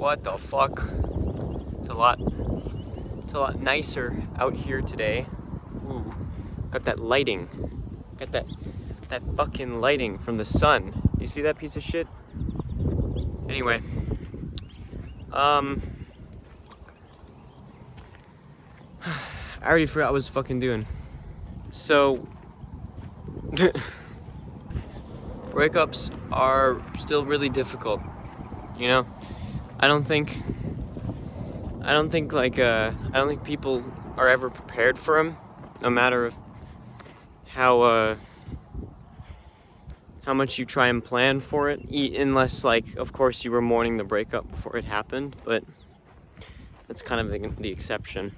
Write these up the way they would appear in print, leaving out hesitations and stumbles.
What the fuck? It's a lot nicer out here today. Ooh, got that lighting. Got that fucking lighting from the sun. You see that piece of shit? Anyway, I already forgot what I was fucking doing. So, breakups are still really difficult. You know, I don't think people are ever prepared for them, no matter how much you try and plan for it, unless, like, of course you were mourning the breakup before it happened, but that's kind of the exception.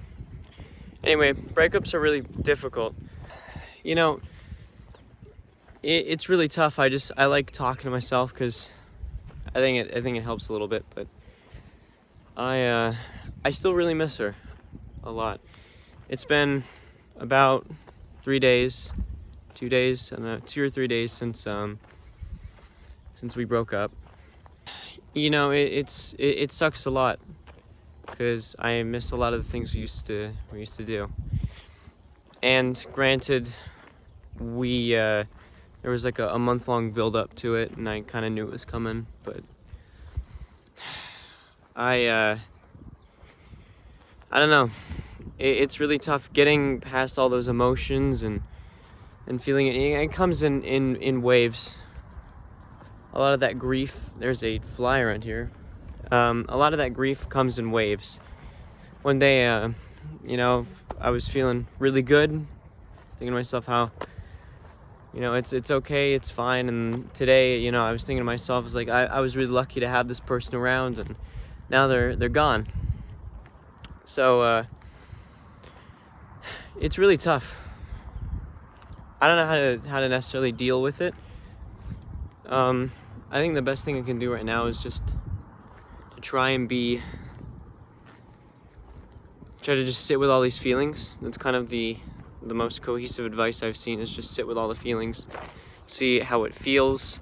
Anyway, breakups are really difficult. You know, it's really tough. I like talking to myself because I think it helps a little bit, but I still really miss her a lot. It's been about 2 or 3 days since we broke up. You know, it sucks a lot because I miss a lot of the things we used to do. And granted, there was like a month-long build-up to it, and I kind of knew it was coming, but I don't know. It's really tough getting past all those emotions and feeling it. It comes in waves. A lot of that grief, there's a fly around here. A lot of that grief comes in waves. One day, you know, I was feeling really good, thinking to myself how, you know, it's okay, it's fine. And today, you know, I was thinking to myself, I was like, I was really lucky to have this person around, and now they're gone. So it's really tough. I don't know how to necessarily deal with it. I think the best thing I can do right now is just to try to just sit with all these feelings. That's kind of the most cohesive advice I've seen, is just sit with all the feelings, see how it feels.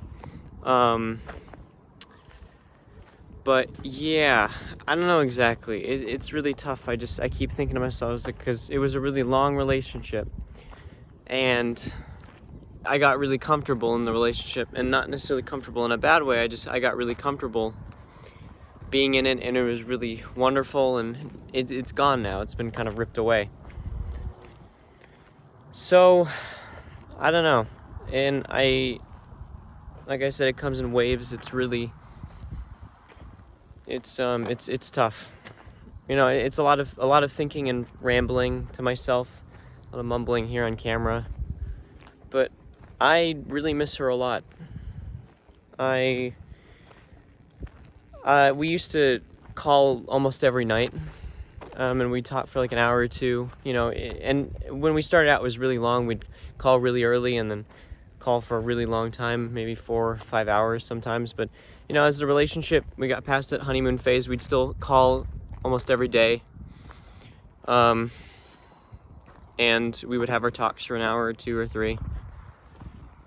But yeah, I don't know exactly. It's really tough. I keep thinking to myself, because it was a really long relationship, and I got really comfortable in the relationship, and not necessarily comfortable in a bad way. I got really comfortable being in it, and it was really wonderful, and it's gone now. It's been kind of ripped away. So, I don't know. And like I said, it comes in waves. It's really, it's tough. You know, it's a lot of thinking and rambling to myself, a lot of mumbling here on camera. But I really miss her a lot. We used to call almost every night, and we'd talk for like an hour or two, you know, and when we started out, it was really long. We'd call really early and then call for a really long time, maybe 4 or 5 hours sometimes. But, you know, as the relationship, we got past that honeymoon phase, we'd still call almost every day. And we would have our talks for an hour or 2 or 3.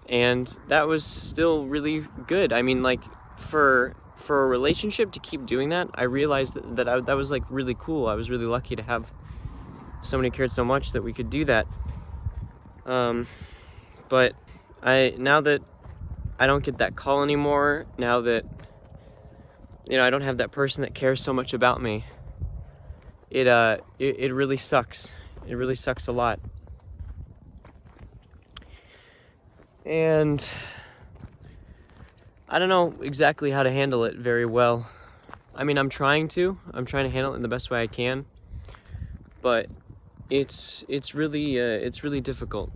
And that was still really good. I mean, like, for a relationship to keep doing that, I realized that was like really cool. I was really lucky to have somebody who cared so much that we could do that. But now that I don't get that call anymore, now that, you know, I don't have that person that cares so much about me, it really sucks. It really sucks a lot. And I don't know exactly how to handle it very well. I mean, I'm trying to handle it in the best way I can, but it's really difficult.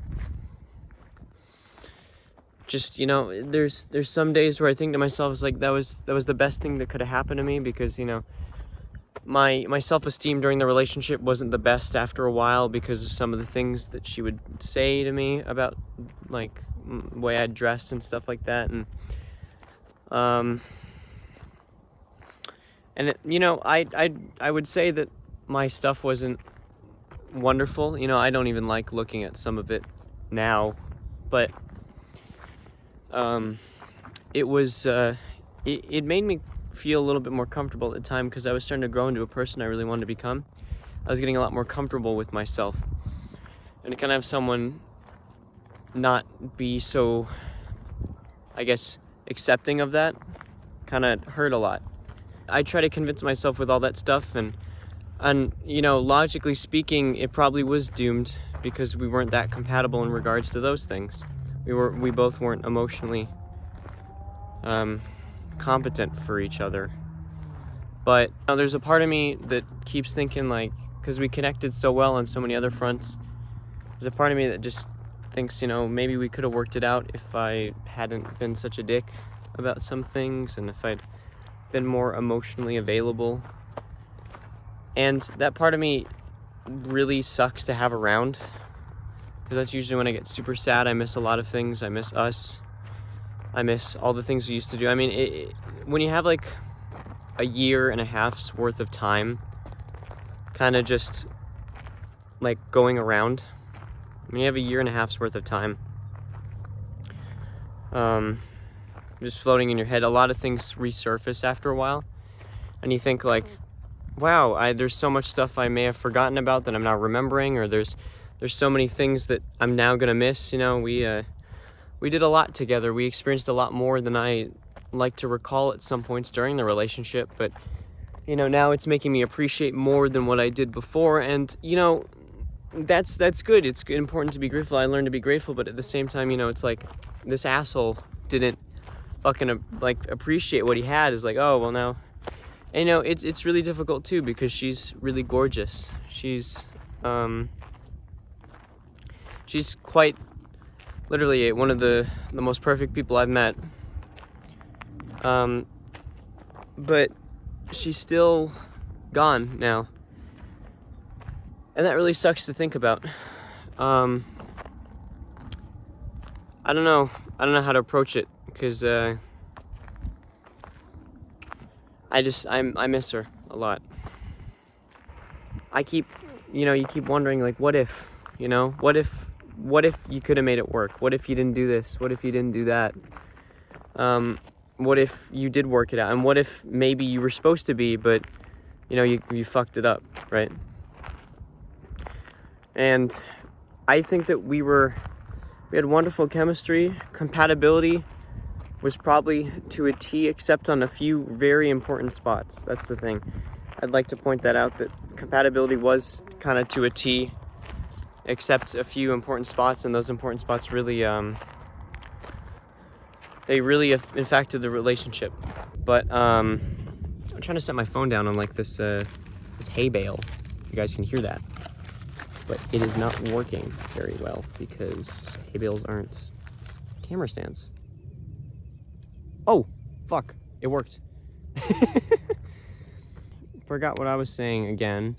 Just, you know, there's some days where I think to myself, it's like, that was the best thing that could have happened to me, because, you know, my self-esteem during the relationship wasn't the best after a while, because of some of the things that she would say to me about, like, the way I'd dress and stuff like that. And you know, I would say that my stuff wasn't wonderful. You know, I don't even like looking at some of it now, but it was it made me feel a little bit more comfortable at the time because I was starting to grow into a person I really wanted to become. I was getting a lot more comfortable with myself. And to kind of have someone not be so, I guess, accepting of that kind of hurt a lot. I try to convince myself with all that stuff, and you know, logically speaking, it probably was doomed because we weren't that compatible in regards to those things. We both weren't emotionally competent for each other. But you know, there's a part of me that keeps thinking, like, because we connected so well on so many other fronts, there's a part of me that just thinks, you know, maybe we could have worked it out if I hadn't been such a dick about some things, and if I'd been more emotionally available. And that part of me really sucks to have around, because that's usually when I get super sad. I miss a lot of things. I miss us. I miss all the things we used to do. I mean, when you have like a year and a half's worth of time kind of just like going around, when you have a year and a half's worth of time just floating in your head, a lot of things resurface after a while, and you think like, wow, there's so much stuff I may have forgotten about that I'm now remembering, or there's so many things that I'm now gonna miss. You know, we did a lot together. We experienced a lot more than I like to recall at some points during the relationship, but you know, now it's making me appreciate more than what I did before. And you know, that's good. It's important to be grateful. I learned to be grateful, but at the same time, you know, it's like this asshole didn't fucking like appreciate what he had. Is like, oh well, now. And you know, it's really difficult too, because she's really gorgeous. She's quite literally one of the most perfect people I've met. But she's still gone now, and that really sucks to think about. I don't know how to approach it, because I miss her a lot. You keep wondering, like, what if you could have made it work? What if you didn't do this? What if you didn't do that? What if you did work it out? And what if maybe you were supposed to be, but you know, you fucked it up, right? And I think that we had wonderful chemistry. Compatibility was probably to a T, except on a few very important spots. That's the thing. I'd like to point that out, that compatibility was kind of to a T, except a few important spots, and those important spots really, they really affected the relationship. But I'm trying to set my phone down on like this hay bale. You guys can hear that, but it is not working very well because hay bales aren't camera stands. Oh, fuck, it worked. Forgot what I was saying again.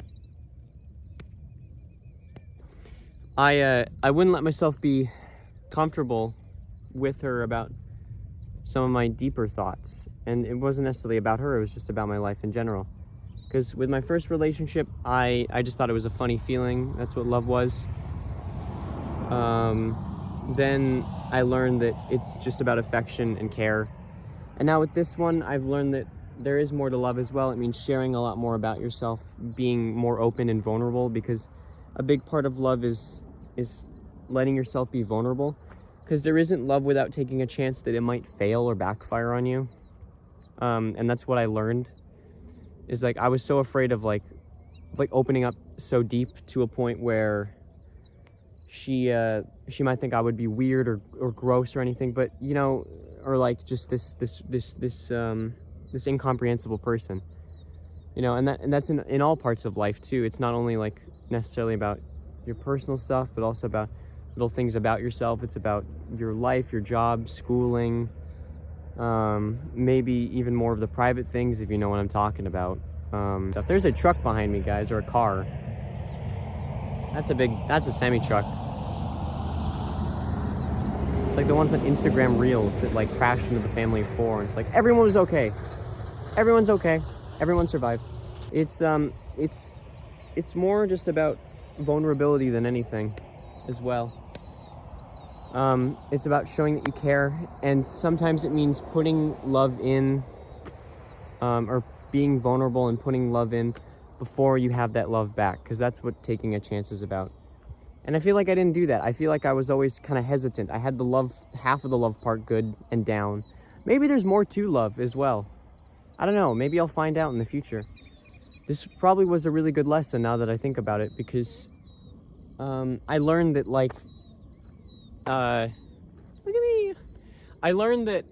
I wouldn't let myself be comfortable with her about some of my deeper thoughts, and it wasn't necessarily about her, it was just about my life in general. Because with my first relationship, I just thought it was a funny feeling. That's what love was. Then I learned that it's just about affection and care. And now with this one, I've learned that there is more to love as well. It means sharing a lot more about yourself, being more open and vulnerable, because a big part of love is letting yourself be vulnerable. Because there isn't love without taking a chance that it might fail or backfire on you. And that's what I learned. Is like, I was so afraid of like opening up so deep to a point where she might think I would be weird or gross or anything, but you know, or like just this incomprehensible person, you know. And that's in all parts of life too. It's not only like necessarily about your personal stuff, but also about little things about yourself. It's about your life, your job, schooling, maybe even more of the private things, if you know what I'm talking about. If there's a truck behind me, guys, or a car, that's a semi-truck. It's like the ones on Instagram Reels that like crashed into the family of four, and it's like, everyone was okay. Everyone's okay. Everyone survived. It's more just about vulnerability than anything as well. It's about showing that you care, and sometimes it means putting love in or being vulnerable and putting love in before you have that love back, because that's what taking a chance is about. And I feel like I didn't do that. I feel like I was always kind of hesitant. I had the love, half of the love part good and down. Maybe there's more to love as well. I don't know. Maybe I'll find out in the future. This probably was a really good lesson now that I think about it, because I learned that, like, look at me. I learned that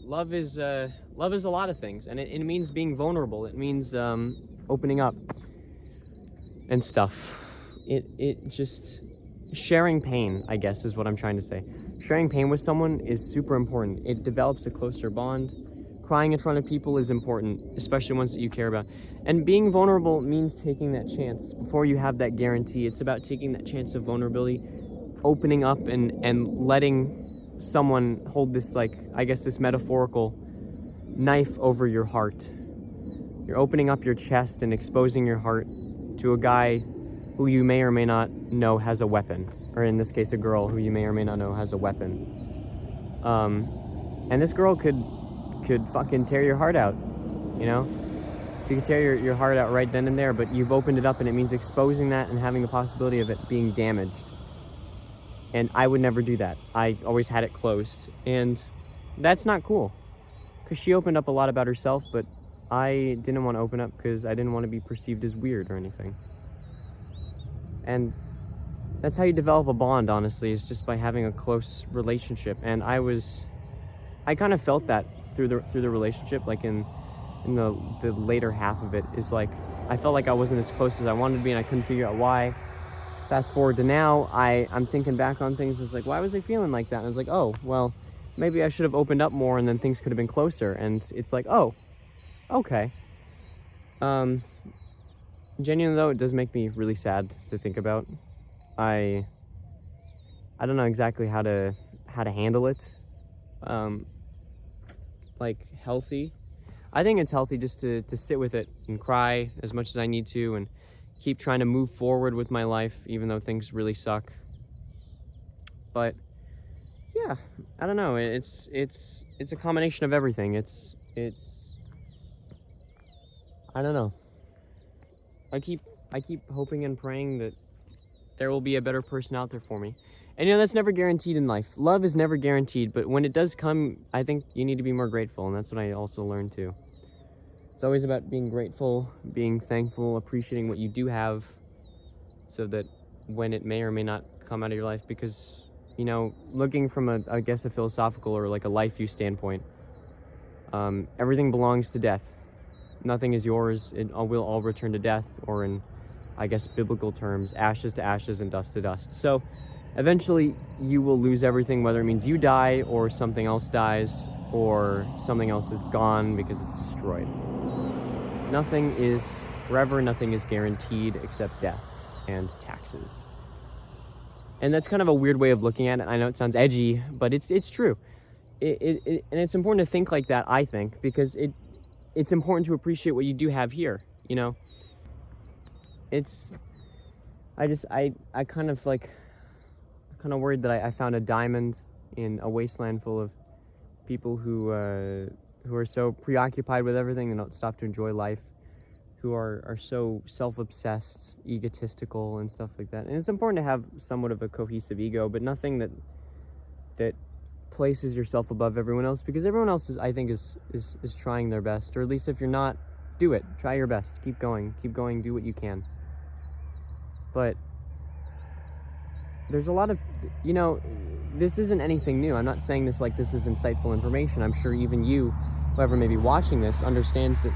love is a lot of things, and it means being vulnerable. It means opening up and stuff. It just sharing pain, I guess, is what I'm trying to say. Sharing pain with someone is super important. It develops a closer bond. Crying in front of people is important, especially ones that you care about. And being vulnerable means taking that chance before you have that guarantee. It's about taking that chance of vulnerability, opening up and letting someone hold this, like, I guess, this metaphorical knife over your heart. You're opening up your chest and exposing your heart to a guy who you may or may not know has a weapon, or in this case, a girl who you may or may not know has a weapon. And this girl could fucking tear your heart out, you know? She could tear your heart out right then and there, but you've opened it up, and it means exposing that and having the possibility of it being damaged. And I would never do that. I always had it closed, and that's not cool, because she opened up a lot about herself, but I didn't want to open up because I didn't want to be perceived as weird or anything. And that's how you develop a bond, honestly, is just by having a close relationship. And I kind of felt that through the relationship, like in the later half of it, is like I felt like I wasn't as close as I wanted to be, and I couldn't figure out why. Fast forward to now, I'm thinking back on things. It's like, why was I feeling like that? And I was like, oh, well, maybe I should have opened up more, and then things could have been closer. And it's like, oh, okay. Genuinely though, it does make me really sad to think about. I don't know exactly how to handle it. Like, healthy. I think it's healthy just to sit with it and cry as much as I need to, and keep trying to move forward with my life, even though things really suck. But yeah, I don't know. It's a combination of everything. It's I don't know. I keep hoping and praying that there will be a better person out there for me. And you know, that's never guaranteed in life. Love is never guaranteed, but when it does come, I think you need to be more grateful, and that's what I also learned too. It's always about being grateful, being thankful, appreciating what you do have, so that when it may or may not come out of your life, because, you know, looking from I guess a philosophical or like a life view standpoint, everything belongs to death. Nothing is yours. It will all return to death, or in, I guess, biblical terms, ashes to ashes and dust to dust. So eventually you will lose everything, whether it means you die or something else dies or something else is gone because it's destroyed. Nothing is forever, nothing is guaranteed except death and taxes. And that's kind of a weird way of looking at it. I know it sounds edgy, but it's true. And it's important to think like that, I think, because it's important to appreciate what you do have here, you know? I kind of worried that I found a diamond in a wasteland full of people who are so preoccupied with everything and don't stop to enjoy life, who are so self-obsessed, egotistical, and stuff like that. And it's important to have somewhat of a cohesive ego, but nothing that places yourself above everyone else, because everyone else is trying their best, or at least if you're not, do it. Try your best. Keep going, do what you can. But there's a lot of, you know, this isn't anything new. I'm not saying this like this is insightful information. I'm sure even you, whoever may be watching this, understands that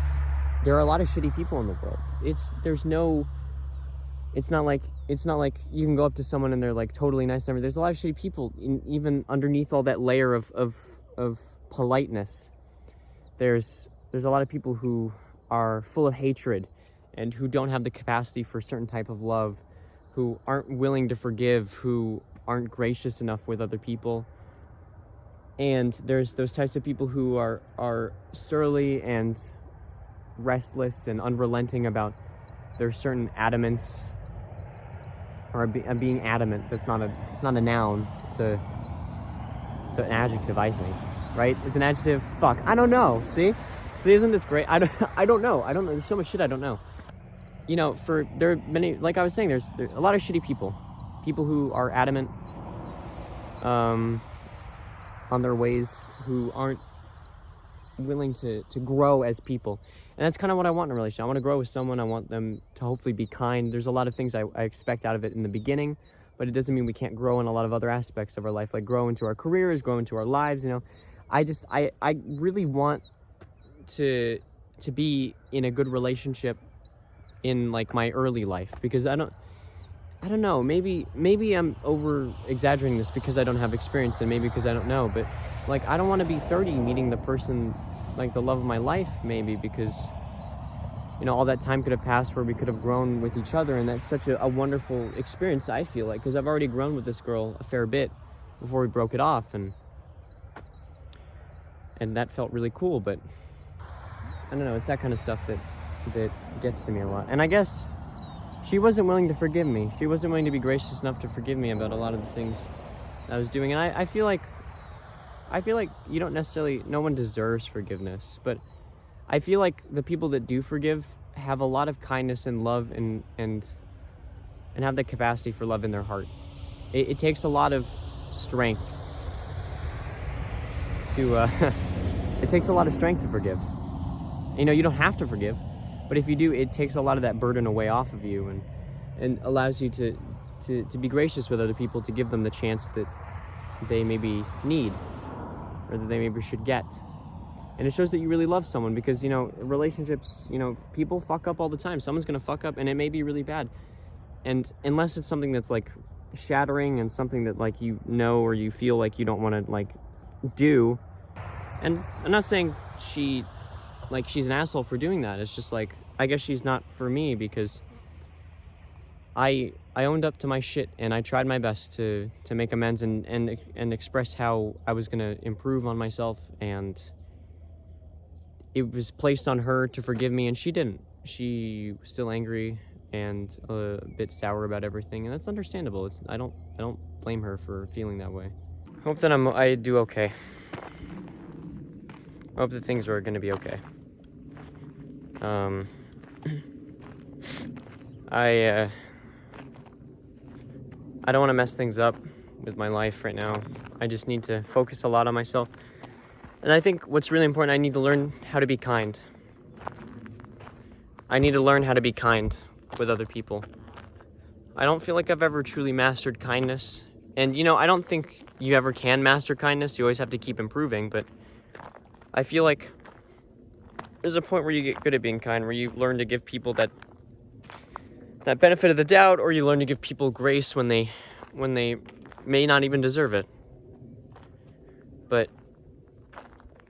there are a lot of shitty people in the world. It's not like you can go up to someone and they're like totally nice and everything. There's a lot of shitty people even underneath all that layer of politeness. There's a lot of people who are full of hatred and who don't have the capacity for a certain type of love, who aren't willing to forgive, who aren't gracious enough with other people. And there's those types of people who are surly and restless and unrelenting about their certain adamants, or being adamant. It's not a noun. It's an adjective, I think. Right? It's an adjective. Fuck. I don't know. See? So isn't this great? I don't know. There's so much shit I don't know. You know, there are many, like I was saying, there's a lot of shitty people who are adamant on their ways, who aren't willing to grow as people. And that's kind of what I want in a relationship. I want to grow with someone. I want them to hopefully be kind. There's a lot of things I expect out of it in the beginning, but it doesn't mean we can't grow in a lot of other aspects of our life, like grow into our careers, grow into our lives, you know. I really want to be in a good relationship in like my early life, because I don't know, maybe I'm over exaggerating this because I don't have experience, and maybe because I don't know, but like I don't want to be 30 meeting the person, like the love of my life, maybe, because you know all that time could have passed where we could have grown with each other, and that's such a wonderful experience, I feel like, because I've already grown with this girl a fair bit before we broke it off, and that felt really cool. But I don't know, it's that kind of stuff that gets to me a lot. And I guess she wasn't willing to forgive me. She wasn't willing to be gracious enough to forgive me about a lot of the things I was doing. And I feel like you don't necessarily, no one deserves forgiveness, but I feel like the people that do forgive have a lot of kindness and love and have the capacity for love in their heart. It takes a lot of strength to it takes a lot of strength to forgive. You know, you don't have to forgive, but if you do, it takes a lot of that burden away off of you, and allows you to be gracious with other people, to give them the chance that they maybe need, or that they maybe should get. And it shows that you really love someone, because, you know, relationships, you know, people fuck up all the time. Someone's gonna fuck up, and it may be really bad. And unless it's something that's like shattering and something that like you know or you feel like you don't want to like do. And I'm not saying she's an asshole for doing that. It's just like, I guess she's not for me, because I owned up to my shit, and I tried my best to make amends and express how I was gonna improve on myself, and it was placed on her to forgive me, and she didn't. She was still angry and a bit sour about everything, and that's understandable. I don't blame her for feeling that way. Hope that I do okay. I hope that things are gonna be okay. I don't want to mess things up with my life right now. I just need to focus a lot on myself. And I think what's really important, I need to learn how to be kind. I need to learn how to be kind with other people. I don't feel like I've ever truly mastered kindness. And, you know, I don't think you ever can master kindness. You always have to keep improving. But I feel like there's a point where you get good at being kind, where you learn to give people that benefit of the doubt, or you learn to give people grace when they may not even deserve it. But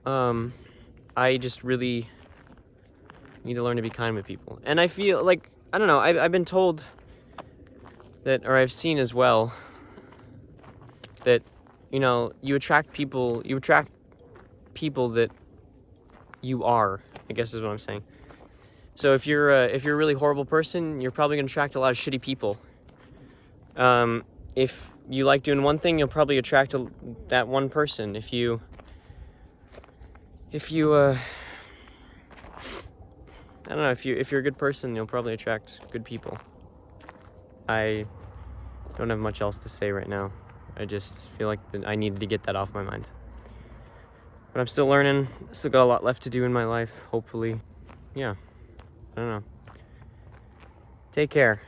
I just really need to learn to be kind with people. And I feel like, I don't know, I've been told that, or I've seen as well, that, you know, you attract people that you are, I guess is what I'm saying. So if you're a really horrible person, you're probably gonna attract a lot of shitty people. If you like doing one thing, you'll probably attract that one person. If you I don't know, if you're a good person, you'll probably attract good people. I don't have much else to say right now. I just feel like I needed to get that off my mind. But I'm still learning. Still got a lot left to do in my life, hopefully. Yeah. I don't know. Take care,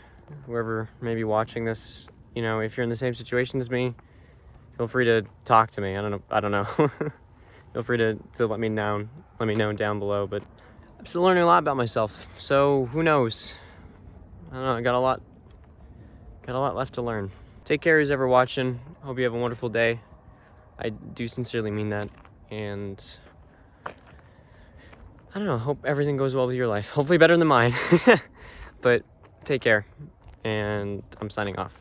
whoever may be watching this. You know, if you're in the same situation as me, feel free to talk to me. I don't know. Feel free to let me know down below. But I'm still learning a lot about myself, so who knows? I don't know. I got a lot left to learn. Take care, who's ever watching. Hope you have a wonderful day. I do sincerely mean that, and I don't know, hope everything goes well with your life. Hopefully better than mine. But take care, and I'm signing off.